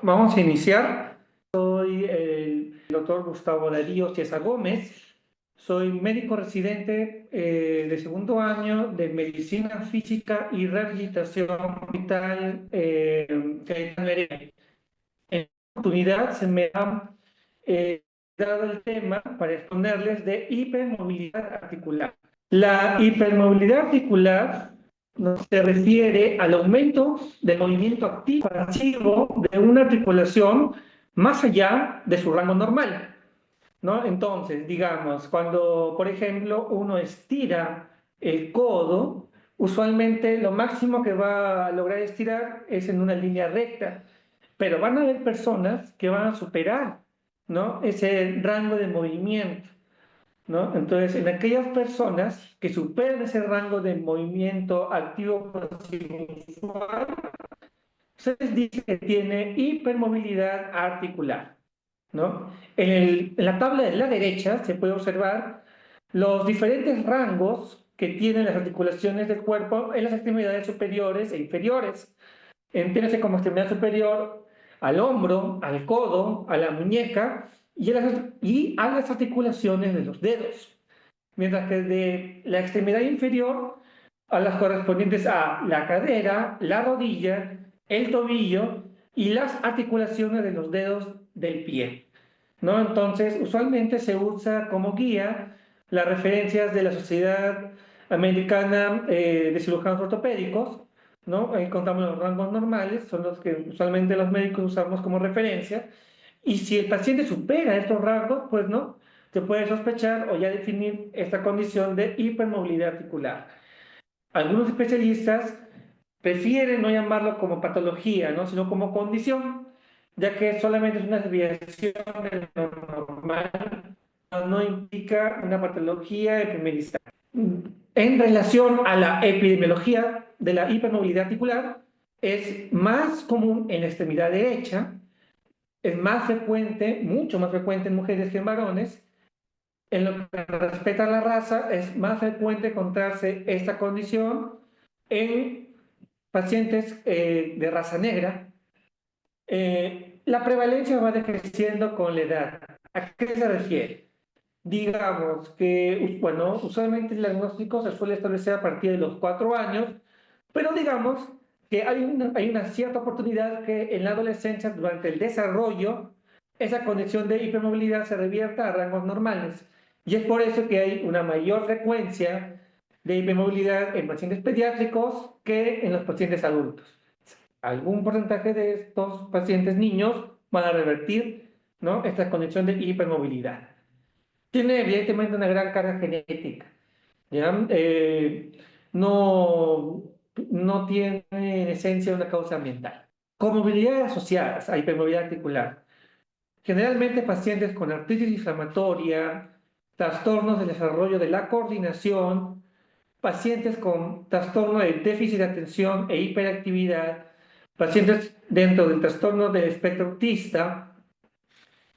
Vamos a iniciar. Soy el doctor Gustavo Darío Ciesa Gómez. Soy médico residente de segundo año de Medicina Física y Rehabilitación Vital Cayetano Heredia. En esta oportunidad se me ha dado el tema para exponerles de hipermovilidad articular. La hipermovilidad articular se refiere al aumento del movimiento activo pasivo de una articulación más allá de su rango normal, ¿no? Entonces, digamos, cuando, por ejemplo, uno estira el codo, usualmente lo máximo que va a lograr estirar es en una línea recta, pero van a haber personas que van a superar, ¿no?, ese rango de movimiento, ¿no? Entonces, en aquellas personas que superan ese rango de movimiento activo pasivo usual, se les dice que tiene hipermovilidad articular, ¿no? En la tabla de la derecha se puede observar los diferentes rangos que tienen las articulaciones del cuerpo en las extremidades superiores e inferiores. Entiéndase como extremidad superior al hombro, al codo, a la muñeca y a las articulaciones de los dedos. Mientras que de la extremidad inferior a las correspondientes a la cadera, la rodilla, el tobillo y las articulaciones de los dedos del pie, ¿no? Entonces, usualmente se usa como guía las referencias de la Sociedad Americana de Cirujanos Ortopédicos, ¿no? Ahí contamos los rangos normales, son los que usualmente los médicos usamos como referencia, y si el paciente supera estos rangos, pues no, se puede sospechar o ya definir esta condición de hipermovilidad articular. Algunos especialistas prefieren no llamarlo como patología, ¿no?, sino como condición, ya que solamente es una desviación de lo normal, no implica una patología de primer instante. En relación a la epidemiología de la hipermovilidad articular, es más común en la extremidad derecha, es más frecuente, mucho más frecuente en mujeres que en varones. En lo que respecta a la raza, es más frecuente encontrarse esta condición en pacientes de raza negra. La prevalencia va decreciendo con la edad. ¿A qué se refiere? Digamos que, bueno, usualmente el diagnóstico se suele establecer a partir de los 4 años, pero digamos que hay una cierta oportunidad que en la adolescencia, durante el desarrollo, esa condición de hipermovilidad se revierta a rangos normales. Y es por eso que hay una mayor frecuencia de hipermovilidad en pacientes pediátricos que en los pacientes adultos. Algún porcentaje de estos pacientes niños van a revertir, ¿no?, esta condición de hipermovilidad. Tiene evidentemente una gran carga genética, ¿ya? No, no tiene en esencia una causa ambiental. Comorbilidades asociadas a hipermovilidad articular. Generalmente pacientes con artritis inflamatoria, trastornos del desarrollo de la coordinación, pacientes con trastorno de déficit de atención e hiperactividad, pacientes dentro del trastorno del espectro autista,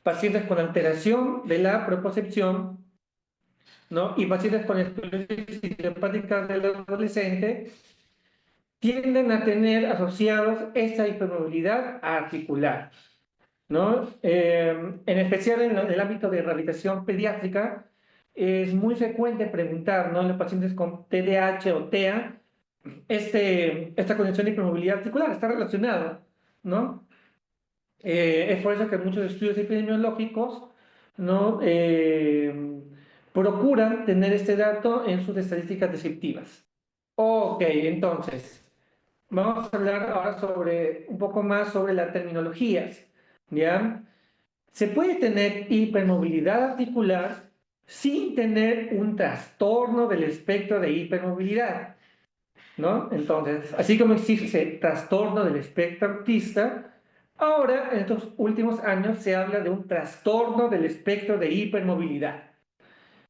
pacientes con alteración de la propiocepción, ¿no?, y pacientes con esclerosis idiopática del adolescente tienden a tener asociados esta hipermovilidad articular, ¿no? En especial en el ámbito de rehabilitación pediátrica, es muy frecuente preguntar, ¿no?, en los pacientes con TDAH o TEA, esta condición de hipermovilidad articular está relacionada, ¿no? Es por eso que muchos estudios epidemiológicos, ¿no?, procuran tener este dato en sus estadísticas descriptivas. Ok, entonces, vamos a hablar ahora sobre un poco más sobre las terminologías, ¿ya? Se puede tener hipermovilidad articular sin tener un trastorno del espectro de hipermovilidad, ¿no? Entonces, así como existe trastorno del espectro autista, ahora en estos últimos años se habla de un trastorno del espectro de hipermovilidad,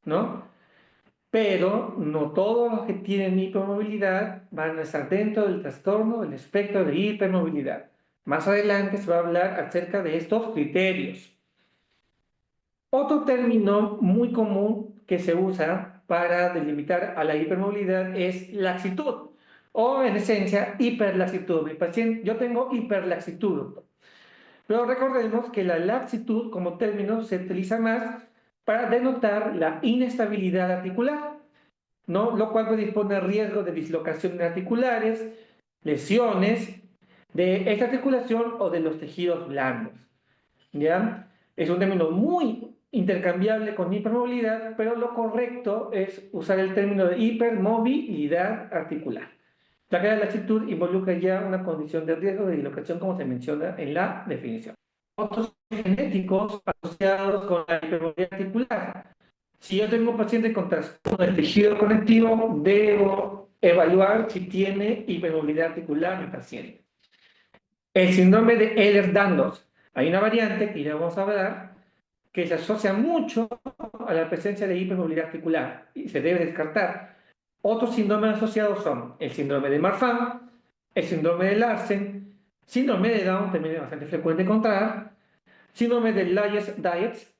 ¿no? Pero no todos los que tienen hipermovilidad van a estar dentro del trastorno del espectro de hipermovilidad. Más adelante se va a hablar acerca de estos criterios. Otro término muy común que se usa para delimitar a la hipermovilidad es laxitud, o en esencia hiperlaxitud. Mi paciente, yo tengo hiperlaxitud. Pero recordemos que la laxitud como término se utiliza más para denotar la inestabilidad articular, ¿no? Lo cual puede disponer riesgo de dislocaciones articulares, lesiones de esta articulación o de los tejidos blandos. ¿Ya? Es un término muy intercambiable con hipermovilidad, pero lo correcto es usar el término de hipermovilidad articular. La caída de la laxitud involucra ya una condición de riesgo de dislocación, como se menciona en la definición. Otros genéticos asociados con la hipermovilidad articular. Si yo tengo un paciente con trastorno del tejido conectivo, debo evaluar si tiene hipermovilidad articular mi paciente. El síndrome de Ehlers-Danlos. Hay una variante que ya vamos a hablar que se asocia mucho a la presencia de hipermovilidad articular y se debe descartar. Otros síndromes asociados son el síndrome de Marfan, el síndrome de Larsen, síndrome de Down, también es bastante frecuente encontrar, síndrome de Lyles-Dietz,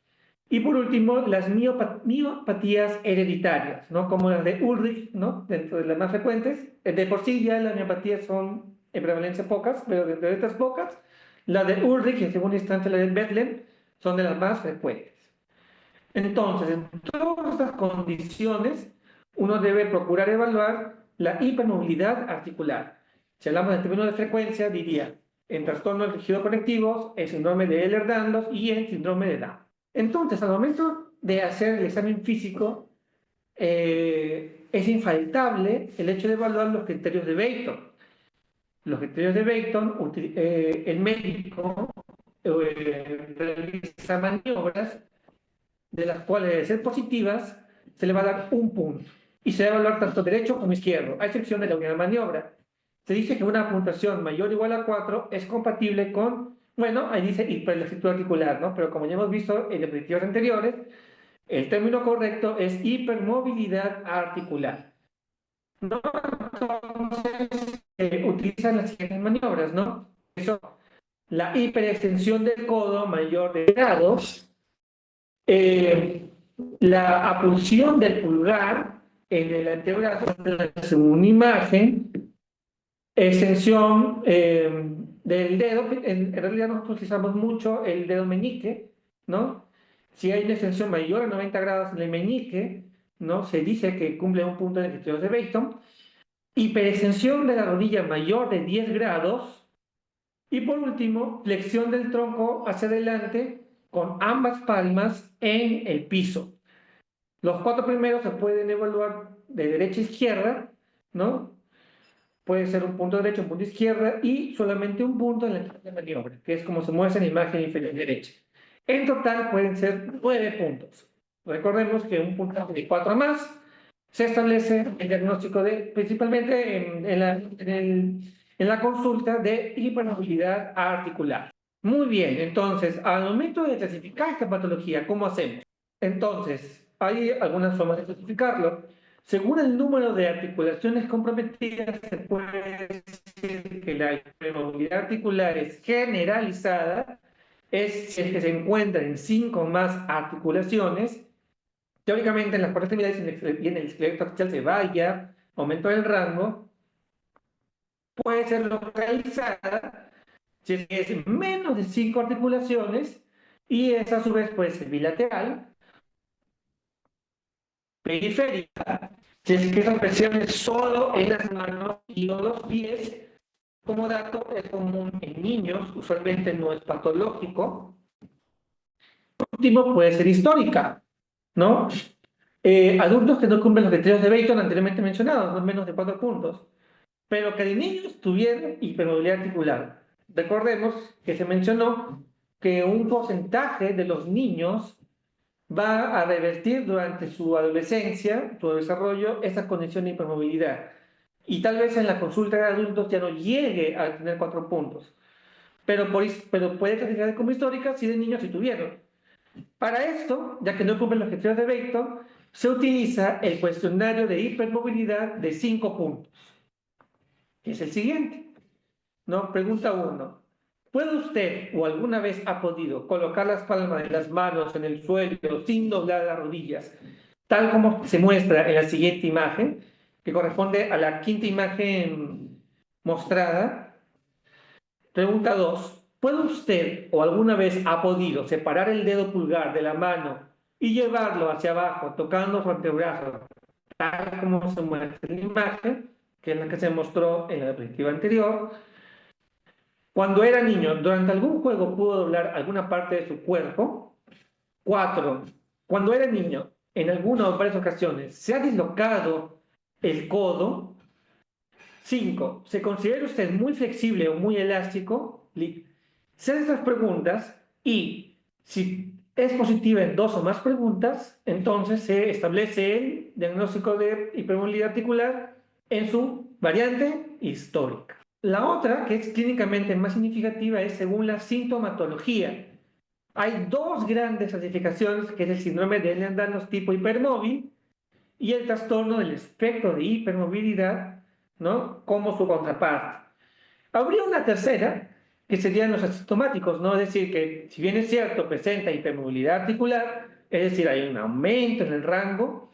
y por último, las miopatías hereditarias, ¿no? Como las de Ulrich, ¿no? Dentro de las más frecuentes. De por sí ya las miopatías son en prevalencia pocas, pero dentro de estas pocas, la de Ulrich y en segunda instancia la de Bethlen son de las más frecuentes. Entonces, en todas estas condiciones, uno debe procurar evaluar la hipermovilidad articular. Si hablamos en términos de frecuencia, diría en trastornos del tejido conectivo, el síndrome de Ehlers-Danlos y el síndrome de Down. Entonces, al momento de hacer el examen físico, es infaltable el hecho de evaluar los criterios de Beighton. Los criterios de Beighton, el médico realiza maniobras de las cuales, de ser positivas, se le va a dar un punto. Y se va a evaluar tanto derecho como izquierdo, a excepción de la unidad de maniobra. Se dice que una puntuación mayor o igual a 4 es compatible con, bueno, ahí dice hiperlaxitud articular, ¿no? Pero como ya hemos visto en diapositivas anteriores, el término correcto es hipermovilidad articular. ¿No? Entonces, utilizan las siguientes maniobras, ¿no? Eso, la hiperextensión del codo mayor de grados, eh, la apunción del pulgar en el antebrazo, según una imagen, extensión del dedo, en realidad nosotros utilizamos mucho el dedo meñique, ¿no? Si hay una extensión mayor a 90 grados en el meñique, ¿no? Se dice que cumple un punto de criterios de Beighton. Hiperextensión de la rodilla mayor de 10 grados. Y por último, flexión del tronco hacia adelante con ambas palmas en el piso. Los 4 primeros se pueden evaluar de derecha a izquierda, ¿no? Puede ser un punto derecho, un punto izquierda y solamente un punto en la entrada de maniobra, que es como se muestra en la imagen inferior derecha. En total pueden ser 9 puntos. Recordemos que un puntaje de 4 más se establece el diagnóstico de, principalmente en la consulta de hipermovilidad articular. Muy bien, entonces, al momento de clasificar esta patología, ¿cómo hacemos? Entonces, hay algunas formas de clasificarlo. Según el número de articulaciones comprometidas, se puede decir que la hipermovilidad articular es generalizada, es el que se encuentra en 5 o más articulaciones. Teóricamente, en las cuatro extremidades y en el esqueleto axial se vaya, aumento del rango, puede ser localizada si es menos de 5 articulaciones y esa a su vez puede ser bilateral, periférica, si es que esa presión es solo en las manos y o los pies. Como dato, es común en niños, usualmente no es patológico. Por último, puede ser histórica, ¿no? Adultos que no cumplen los criterios de Beighton anteriormente mencionados, no menos de 4 puntos, pero que de niños tuvieron hipermovilidad articular. Recordemos que se mencionó que un porcentaje de los niños va a revertir durante su adolescencia, su desarrollo, esa condición de hipermovilidad. Y tal vez en la consulta de adultos ya no llegue a tener 4 puntos, pero puede clasificarse como histórica si de niños sí tuvieron. Para esto, ya que no cumplen los criterios de Beighton, se utiliza el cuestionario de hipermovilidad de 5 puntos, que es el siguiente, ¿no? Pregunta 1. ¿Puede usted o alguna vez ha podido colocar las palmas de las manos en el suelo sin doblar las rodillas, tal como se muestra en la siguiente imagen, que corresponde a la quinta imagen mostrada? Pregunta 2. ¿Puede usted o alguna vez ha podido separar el dedo pulgar de la mano y llevarlo hacia abajo, tocando su antebrazo, tal como se muestra en la imagen, que es la que se mostró en la diapositiva anterior? Cuando era niño, durante algún juego pudo doblar alguna parte de su cuerpo. 4. Cuando era niño, en alguna o varias ocasiones, se ha dislocado el codo. 5. ¿Se considera usted muy flexible o muy elástico? Se hacen estas preguntas y si es positiva en 2 o más preguntas, entonces se establece el diagnóstico de hipermovilidad articular en su variante histórica. La otra, que es clínicamente más significativa, es según la sintomatología. Hay 2 grandes clasificaciones, que es el síndrome de Ehlers-Danlos tipo hipermóvil y el trastorno del espectro de hipermovilidad, ¿no?, como su contraparte. Habría una tercera, que serían los asintomáticos, ¿no? Es decir, que si bien es cierto, presenta hipermovilidad articular, es decir, hay un aumento en el rango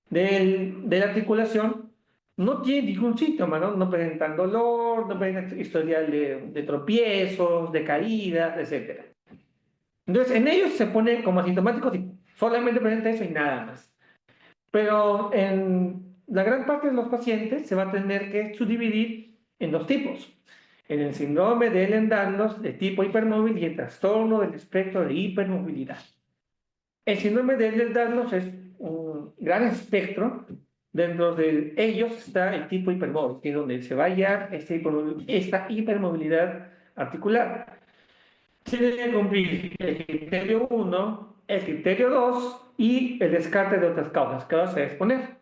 de la articulación, no tiene ningún síntoma, ¿no? No presentan dolor, no presentan historial de tropiezos, de caídas, etc. Entonces, en ellos se pone como asintomáticos y solamente presenta eso y nada más. Pero en la gran parte de los pacientes se va a tener que subdividir en 2 tipos. En el síndrome de Ehlers-Danlos de tipo hipermóvil y el trastorno del espectro de hipermovilidad. El síndrome de Ehlers-Danlos es un gran espectro. Dentro de ellos está el tipo hipermóvil, que es donde se va a hallar esta hipermovilidad articular. Se debe cumplir el criterio 1, el criterio 2 y el descarte de otras causas que vamos a exponer.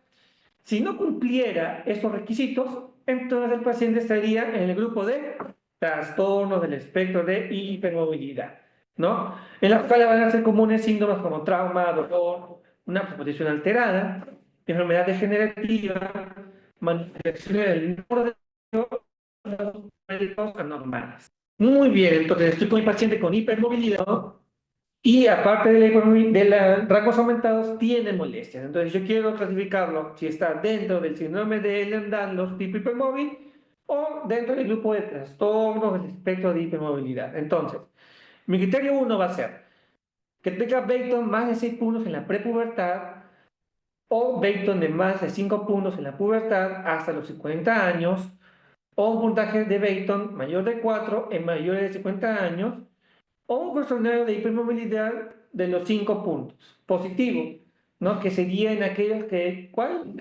Si no cumpliera estos requisitos, entonces el paciente estaría en el grupo de trastornos del espectro de hipermovilidad, ¿no? En la cual van a ser comunes síntomas como trauma, dolor, una posición alterada, enfermedad degenerativa, manifestaciones del neurodegenerativos anormales. Muy bien, entonces estoy con mi paciente con hipermovilidad, ¿no? Y aparte de los rasgos aumentados, tiene molestias. Entonces yo quiero clasificarlo si está dentro del síndrome de Ehlers-Danlos tipo hipermóvil o dentro del grupo de trastornos del espectro de hipermovilidad. Entonces, mi criterio 1 va a ser que tenga Baton más de 6 puntos en la prepubertad o Baton de más de 5 puntos en la pubertad hasta los 50 años o un puntaje de Baton mayor de 4 en mayores de 50 años o un cuestionario de hipermovilidad de los 5 puntos, positivo, ¿no? Que sería en aquellos que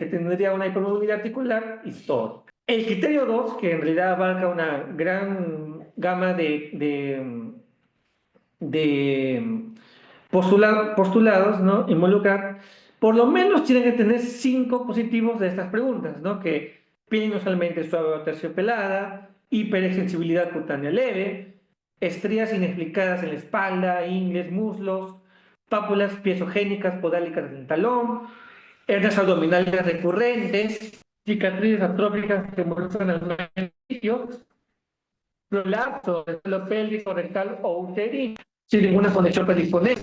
tendría una hipermovilidad articular histórica. El criterio 2, que en realidad abarca una gran gama de postulados, ¿no?, involucra, por lo menos tienen que tener 5 positivos de estas preguntas, ¿no? Que piel inusualmente suave o terciopelada, hiperextensibilidad cutánea leve, estrías inexplicadas en la espalda, ingles, muslos, pápulas piezogénicas podálicas del talón, hernias abdominales recurrentes, cicatrices atróficas que muestran algún sitio, prolapso del suelo pélvico, rectal o uterino, sin ninguna conexión perifonea,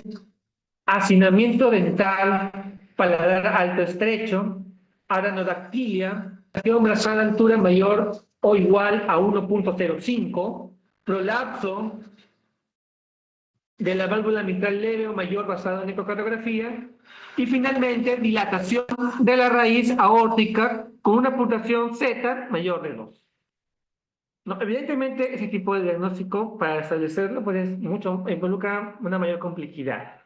hacinamiento dental, paladar alto estrecho, aranodactilia, brazal altura mayor o igual a 1.05, prolapso de la válvula mitral leve o mayor basado en ecocardiografía, y finalmente dilatación de la raíz aórtica con una puntuación Z mayor de 2. No, evidentemente, ese tipo de diagnóstico, para establecerlo, pues involucra una mayor complejidad,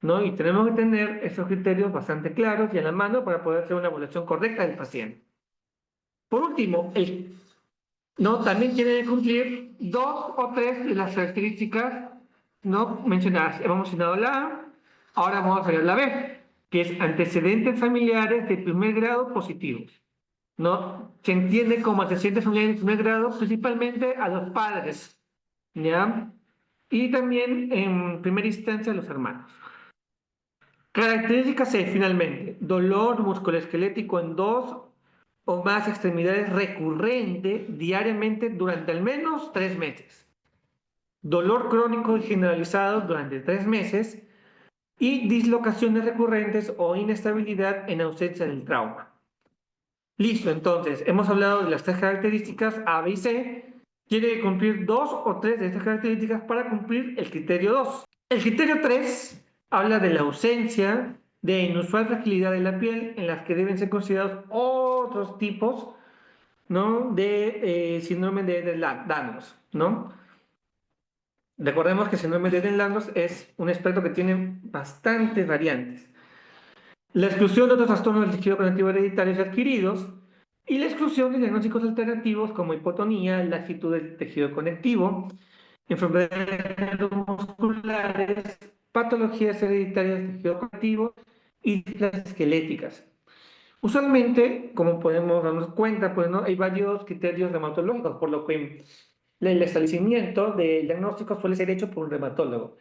¿no? Y tenemos que tener esos criterios bastante claros y a la mano para poder hacer una evaluación correcta del paciente. Por último, ¿no?, también tiene que cumplir 2 o 3 de las características no mencionadas. Hemos mencionado la A, ahora vamos a ver la B, que es antecedentes familiares de primer grado positivos. ¿No? Se entiende como antecedentes familiares de primer grado principalmente a los padres, ¿ya? Y también en primera instancia a los hermanos. Características C, finalmente, dolor musculoesquelético en 2 o más extremidades recurrente diariamente durante al menos 3 meses. Dolor crónico y generalizado durante 3 meses y dislocaciones recurrentes o inestabilidad en ausencia del trauma. Listo, entonces, hemos hablado de las 3 características A, B y C. tiene que cumplir 2 o 3 de estas características para cumplir el criterio 2. El criterio 3 habla de la ausencia de inusual fragilidad de la piel en las que deben ser considerados otros tipos, ¿no?, de síndrome de Ehlers-Danlos, ¿no? Recordemos que el síndrome de Ehlers-Danlos es un espectro que tiene bastantes variantes. La exclusión de otros trastornos del tejido conectivo hereditarios y adquiridos y la exclusión de diagnósticos alternativos como hipotonía, laxitud del tejido conectivo, enfermedades musculares, patologías hereditarias del tejido conectivo y displasias esqueléticas. Usualmente, como podemos darnos cuenta, pues, ¿no?, hay varios criterios reumatológicos, por lo que el establecimiento del diagnóstico suele ser hecho por un reumatólogo.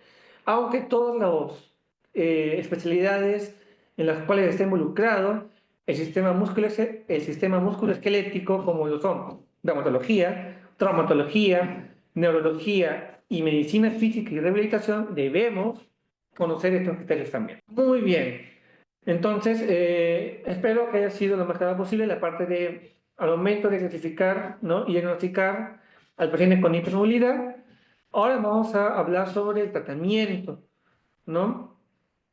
Aunque todas las especialidades en las cuales está involucrado el sistema musculoesquelético, como lo son dermatología, traumatología, neurología y medicina física y rehabilitación, debemos conocer estos criterios también. Muy bien. Entonces, espero que haya sido lo más clara posible la parte de, al momento de clasificar, ¿no?, y diagnosticar al paciente con hipermovilidad. Ahora vamos a hablar sobre el tratamiento, ¿no?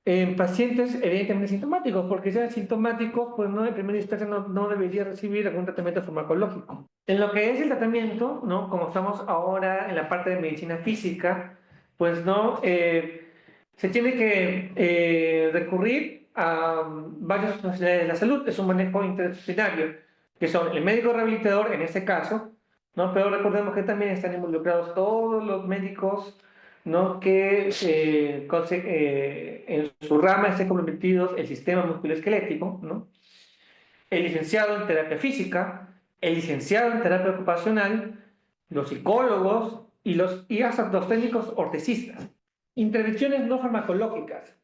En pacientes evidentemente sintomáticos, porque si eran sintomáticos, pues no, en primera instancia no debería recibir algún tratamiento farmacológico. En lo que es el tratamiento, ¿no?, como estamos ahora en la parte de medicina física, pues no, se tiene que recurrir a varias profesionales de la salud. Es un manejo interdisciplinario, que son el médico rehabilitador en este caso, ¿no? Pero recordemos que también están involucrados todos los médicos, ¿no?, que en su rama estén comprometidos el sistema musculoesquelético, ¿no? El licenciado en terapia física, el licenciado en terapia ocupacional, los psicólogos y hasta los técnicos ortesistas. Intervenciones no farmacológicas,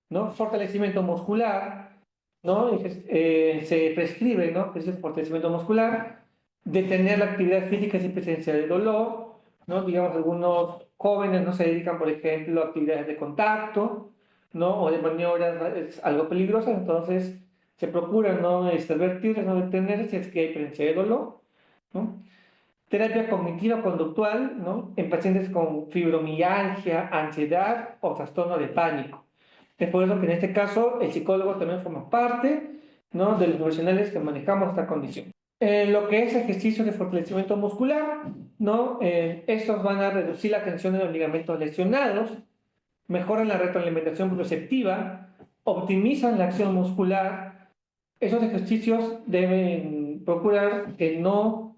¿no? Fortalecimiento muscular, ¿no? Se prescribe, ¿no?, que es el fortalecimiento muscular, detener la actividad física sin presencia de dolor, ¿no? Digamos, algunos jóvenes no se dedican, por ejemplo, a actividades de contacto, ¿no?, o de maniobras algo peligrosas, entonces se procura no advertirles, no detenerse si es que hay presencia de dolor, ¿no? Terapia cognitiva conductual, ¿no?, en pacientes con fibromialgia, ansiedad o trastorno de pánico. Es por eso que en este caso el psicólogo también forma parte, ¿no?, de los profesionales que manejamos esta condición. Lo que es ejercicios de fortalecimiento muscular, ¿no? Estos van a reducir la tensión de los ligamentos lesionados, mejoran la retroalimentación proprioceptiva, optimizan la acción muscular. Esos ejercicios deben procurar que no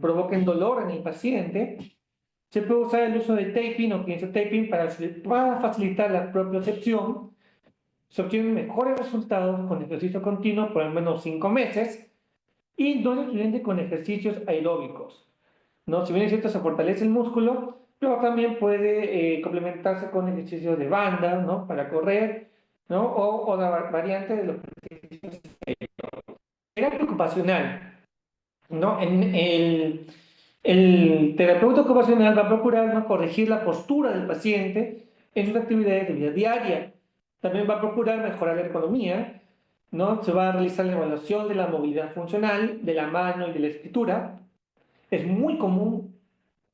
provoquen dolor en el paciente. Se puede usar el uso de taping o kinesiotaping para facilitar la propiocepción. Se obtienen mejores resultados con ejercicio continuo por al menos 5 meses y no excluyente con ejercicios aeróbicos, ¿no? Si bien es cierto, se fortalece el músculo, pero también puede complementarse con ejercicios de banda, ¿no?, para correr, ¿no?, o la variante de los ejercicios. Terapia ocupacional, ¿no? El terapeuta ocupacional va a procurar, ¿no?, corregir la postura del paciente en sus actividades de vida diaria. También va a procurar mejorar la ergonomía, ¿no? Se va a realizar la evaluación de la movilidad funcional, de la mano y de la escritura. Es muy común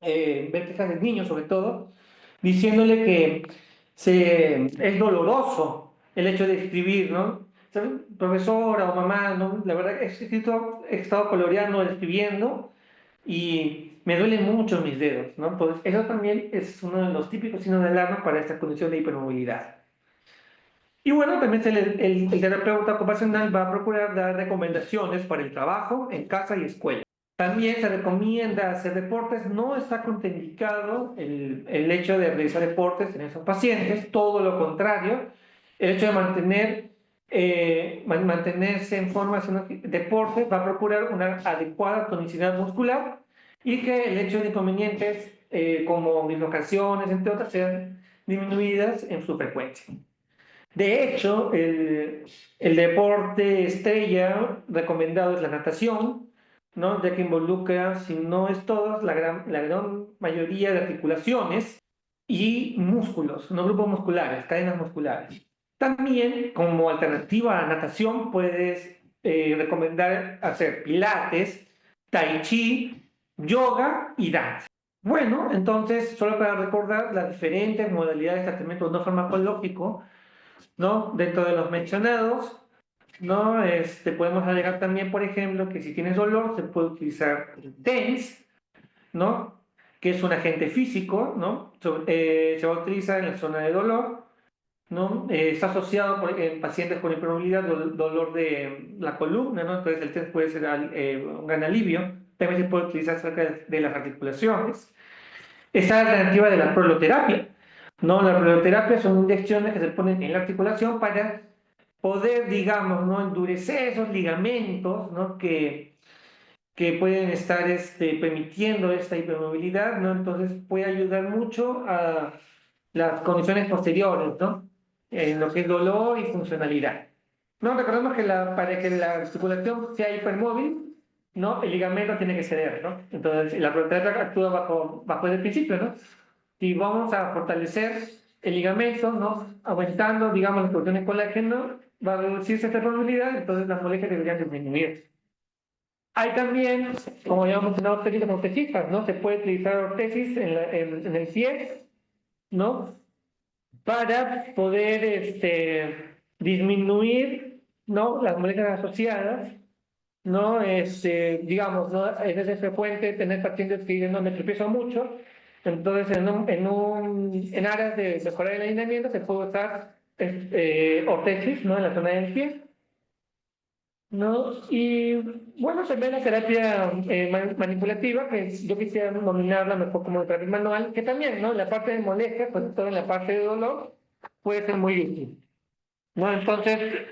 ver quejas de niños, sobre todo, diciéndole que es doloroso el hecho de escribir, ¿no? ¿Saben? Profesora o mamá, ¿no? La verdad que he estado coloreando, escribiendo y me duelen mucho mis dedos, ¿no? Pues eso también es uno de los típicos signos de alarma para esta condición de hipermovilidad. Y bueno, también el terapeuta ocupacional va a procurar dar recomendaciones para el trabajo en casa y escuela. También se recomienda hacer deportes. No está contraindicado el hecho de realizar deportes en esos pacientes, todo lo contrario. El hecho de mantenerse en forma haciendo deporte va a procurar una adecuada tonicidad muscular y que el hecho de inconvenientes como dislocaciones, entre otras, sean disminuidas en su frecuencia. De hecho, el deporte estrella recomendado es la natación, ¿no?, ya que involucra, si no es todas, la gran mayoría de articulaciones y músculos, no grupos musculares, cadenas musculares. También, como alternativa a la natación, puedes recomendar hacer pilates, tai chi, yoga y danza. Bueno, entonces, solo para recordar las diferentes modalidades de tratamiento no farmacológico, ¿no? Dentro de los mencionados, ¿no? Podemos agregar también, por ejemplo, que si tienes dolor, se puede utilizar el TENS, ¿no? Que es un agente físico, ¿no? Se va a utilizar en la zona de dolor, ¿no? Está asociado en pacientes con hipermovilidad, dolor de la columna, ¿no? Entonces el TENS puede ser un gran alivio. También se puede utilizar cerca de las articulaciones. Esa alternativa de la proloterapia, ¿no? La proloterapia son inyecciones que se ponen en la articulación para poder, digamos, ¿no? Endurecer esos ligamentos, ¿no? Que pueden estar permitiendo esta hipermovilidad, ¿no? Entonces puede ayudar mucho a las condiciones posteriores, ¿no? En lo que es dolor y funcionalidad. No, recordemos que para que la articulación sea hipermóvil, ¿no? El ligamento tiene que ceder, ¿no? Entonces la prolongación actúa bajo ese principio, ¿no? Si vamos a fortalecer el ligamento, ¿no? Aumentando, digamos, la producción de colágeno, va a reducirse esta probabilidad, entonces las molestias deberían disminuir. Hay también, como ya hemos mencionado, ortesis ortesistas, ¿no? Se puede utilizar ortesis en el pie, ¿no? Para poder disminuir, ¿no? Las molestias asociadas, ¿no? Digamos, ¿no? Es frecuente tener pacientes que dicen, no, me tropiezo mucho, entonces en áreas de mejorar el alineamiento se puede usar ortesis, ¿no? En la zona del pie, ¿no? Y bueno, también la terapia manipulativa, que yo quisiera nominarla mejor como terapia manual, que también, ¿no? En la parte de molestia, pues todo en la parte de dolor, puede ser muy útil, ¿no? Entonces,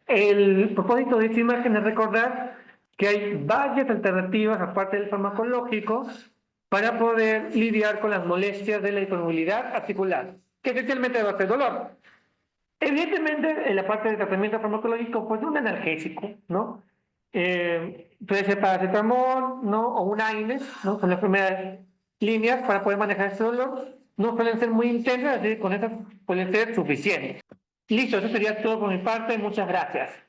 el propósito de esta imagen es recordar que hay varias alternativas, aparte del farmacológico, para poder lidiar con las molestias de la hipermovilidad articular, que esencialmente va a ser dolor. Evidentemente, en la parte de tratamiento farmacológico, pues un analgésico, ¿no? Puede ser paracetamol, ¿no? O un AINES, ¿no? Son las primeras líneas para poder manejar ese dolor. No suelen ser muy intensas, así que con esas pueden ser suficientes. Listo, eso sería todo por mi parte. Muchas gracias.